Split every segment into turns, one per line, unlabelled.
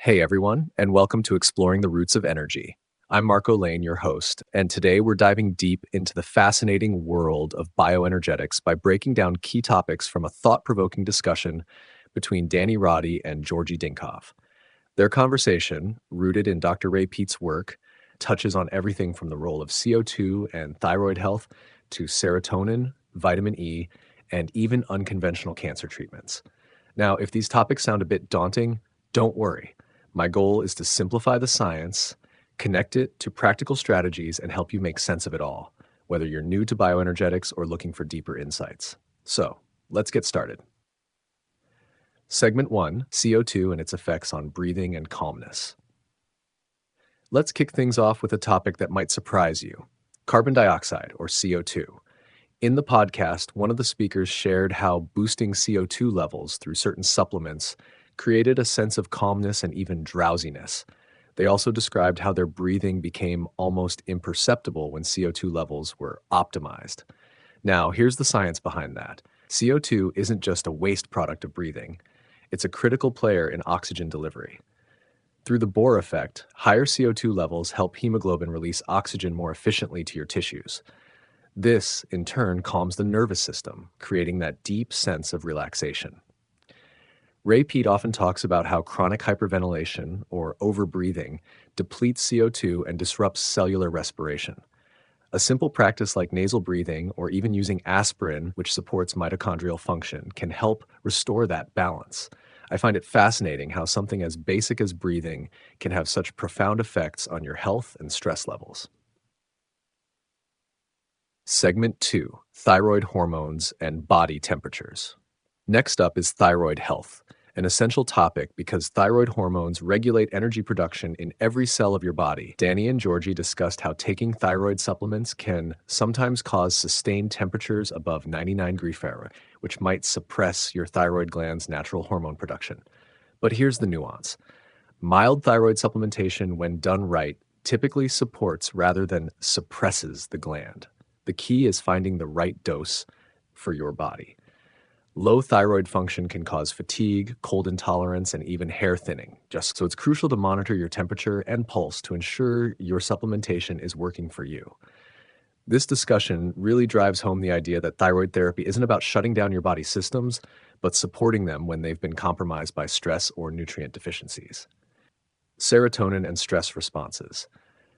Hey everyone, and welcome to Exploring the Roots of Energy. I'm Marco Lane, your host, and today we're diving deep into the fascinating world of bioenergetics by breaking down key topics from a thought-provoking discussion between Roddy and Georgi Dinkov. Their conversation, rooted in Dr. Ray Peat's work, touches on everything from the role of CO2 and thyroid health to serotonin, vitamin E, and even unconventional cancer treatments. Now, if these topics sound a bit daunting, don't worry. My goal is to simplify the science, connect it to practical strategies, and help you make sense of it all, whether you're new to bioenergetics or looking for deeper insights. So, let's get started. Segment 1, CO2 and its effects on breathing and calmness. Let's kick things off with a topic that might surprise you: carbon dioxide, or CO2. In the podcast, one of the speakers shared how boosting CO2 levels through certain supplements created a sense of calmness and even drowsiness. They also described how their breathing became almost imperceptible when CO2 levels were optimized. Now, here's the science behind that. CO2 isn't just a waste product of breathing. It's a critical player in oxygen delivery. Through the Bohr effect, higher CO2 levels help hemoglobin release oxygen more efficiently to your tissues. This, in turn, calms the nervous system, creating that deep sense of relaxation. Ray Peat often talks about how chronic hyperventilation, or overbreathing, depletes CO2 and disrupts cellular respiration. A simple practice like nasal breathing or even using aspirin, which supports mitochondrial function, can help restore that balance. I find it fascinating how something as basic as breathing can have such profound effects on your health and stress levels. Segment 2, Thyroid Hormones and Body Temperatures. Next up is thyroid health, an essential topic because thyroid hormones regulate energy production in every cell of your body. Danny and Georgi discussed how taking thyroid supplements can sometimes cause sustained temperatures above 99 degrees Fahrenheit, which might suppress your thyroid gland's natural hormone production. But here's the nuance. Mild thyroid supplementation, when done right, typically supports rather than suppresses the gland. The key is finding the right dose for your body. Low thyroid function can cause fatigue, cold intolerance, and even hair thinning. So it's crucial to monitor your temperature and pulse to ensure your supplementation is working for you. This discussion really drives home the idea that thyroid therapy isn't about shutting down your body's systems, but supporting them when they've been compromised by stress or nutrient deficiencies. Serotonin and stress responses.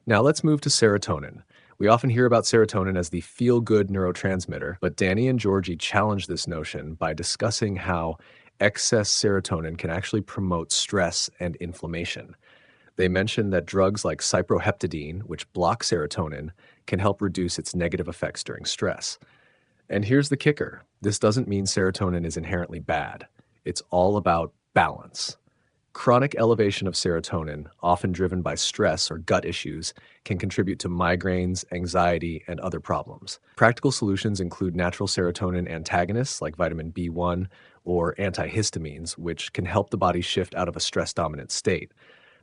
Now let's move to serotonin. We often hear about serotonin as the feel-good neurotransmitter, but Danny and Georgi challenge this notion by discussing how excess serotonin can actually promote stress and inflammation. They mention that drugs like cyproheptadine, which block serotonin, can help reduce its negative effects during stress. And here's the kicker. This doesn't mean serotonin is inherently bad. It's all about balance. Chronic elevation of serotonin, often driven by stress or gut issues, can contribute to migraines, anxiety, and other problems. Practical solutions include natural serotonin antagonists like vitamin B1 or antihistamines, which can help the body shift out of a stress-dominant state.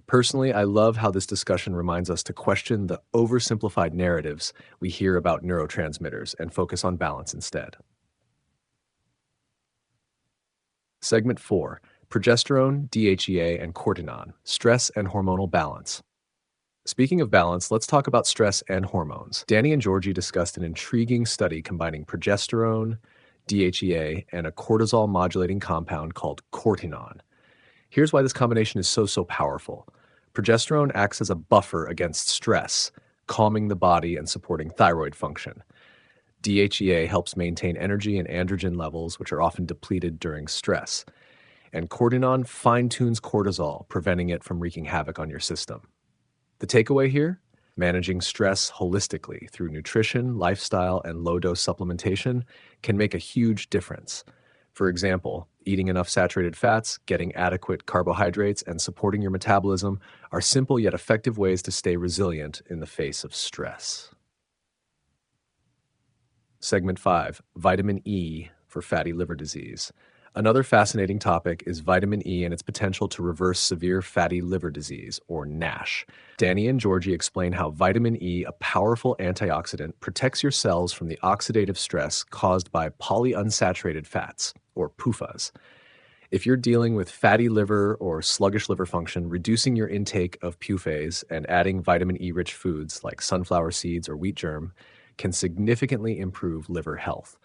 Personally, I love how this discussion reminds us to question the oversimplified narratives we hear about neurotransmitters and focus on balance instead. Segment 4. Progesterone, DHEA, and cortisol, stress and hormonal balance. Speaking of balance, let's talk about stress and hormones. Danny and Georgi discussed an intriguing study combining progesterone, DHEA, and a cortisol modulating compound called cortisol. Here's why this combination is so powerful. Progesterone acts as a buffer against stress, calming the body and supporting thyroid function. DHEA helps maintain energy and androgen levels, which are often depleted during stress. And cortisol fine-tunes cortisol, preventing it from wreaking havoc on your system. The takeaway here? Managing stress holistically through nutrition, lifestyle, and low-dose supplementation can make a huge difference. For example, eating enough saturated fats, getting adequate carbohydrates, and supporting your metabolism are simple yet effective ways to stay resilient in the face of stress. Segment 5, Vitamin E for fatty liver disease. Another fascinating topic is vitamin E and its potential to reverse severe fatty liver disease, or NASH. Danny and Georgi explain how vitamin E, a powerful antioxidant, protects your cells from the oxidative stress caused by polyunsaturated fats, or PUFAs. If you're dealing with fatty liver or sluggish liver function, reducing your intake of PUFAs and adding vitamin E rich foods like sunflower seeds or wheat germ can significantly improve liver health.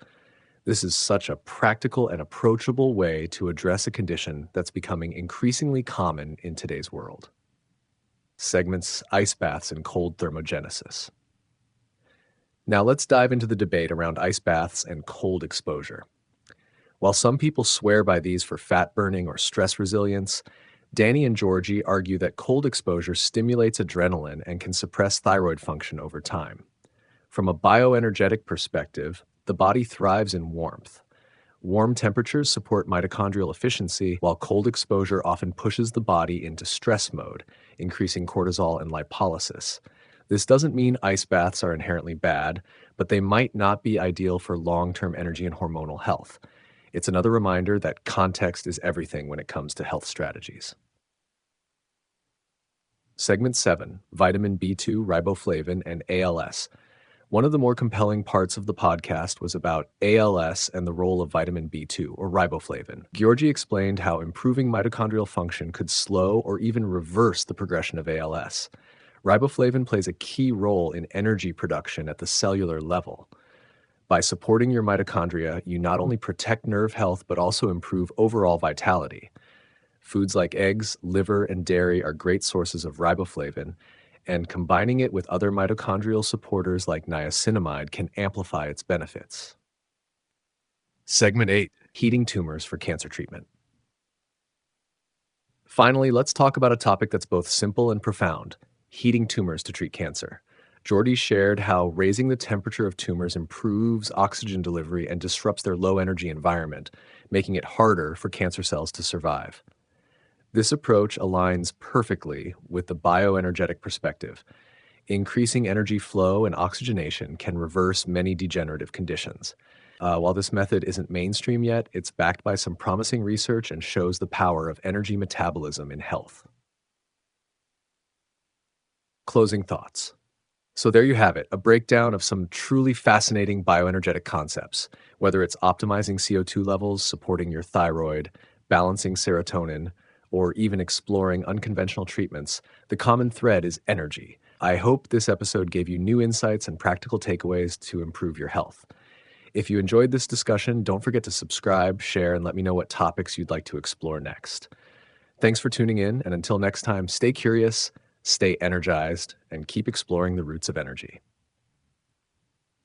This is such a practical and approachable way to address a condition that's becoming increasingly common in today's world. Segments ice baths and cold thermogenesis. Now let's dive into the debate around ice baths and cold exposure. While some people swear by these for fat burning or stress resilience, Danny and Georgi argue that cold exposure stimulates adrenaline and can suppress thyroid function over time. From a bioenergetic perspective, the body thrives in warmth. Warm temperatures support mitochondrial efficiency, while cold exposure often pushes the body into stress mode, increasing cortisol and lipolysis. This doesn't mean ice baths are inherently bad, but they might not be ideal for long-term energy and hormonal health. It's another reminder that context is everything when it comes to health strategies. Segment 7, Vitamin B2, Riboflavin, and ALS. One of the more compelling parts of the podcast was about ALS and the role of vitamin B2, or riboflavin. Georgi explained how improving mitochondrial function could slow or even reverse the progression of ALS. Riboflavin plays a key role in energy production at the cellular level. By supporting your mitochondria, you not only protect nerve health but also improve overall vitality. Foods like eggs, liver, and dairy are great sources of riboflavin, and combining it with other mitochondrial supporters like niacinamide can amplify its benefits. Segment 8, Heating tumors for cancer treatment. Finally, let's talk about a topic that's both simple and profound: heating tumors to treat cancer. Jordy shared how raising the temperature of tumors improves oxygen delivery and disrupts their low-energy environment, making it harder for cancer cells to survive. This approach aligns perfectly with the bioenergetic perspective. Increasing energy flow and oxygenation can reverse many degenerative conditions. While this method isn't mainstream yet, it's backed by some promising research and shows the power of energy metabolism in health. Closing thoughts. So there you have it, a breakdown of some truly fascinating bioenergetic concepts, whether it's optimizing CO2 levels, supporting your thyroid, balancing serotonin, or even exploring unconventional treatments. The common thread is energy. I hope this episode gave you new insights and practical takeaways to improve your health. If you enjoyed this discussion, don't forget to subscribe, share, and let me know what topics you'd like to explore next. Thanks for tuning in, and until next time, stay curious, stay energized, and keep exploring the roots of energy.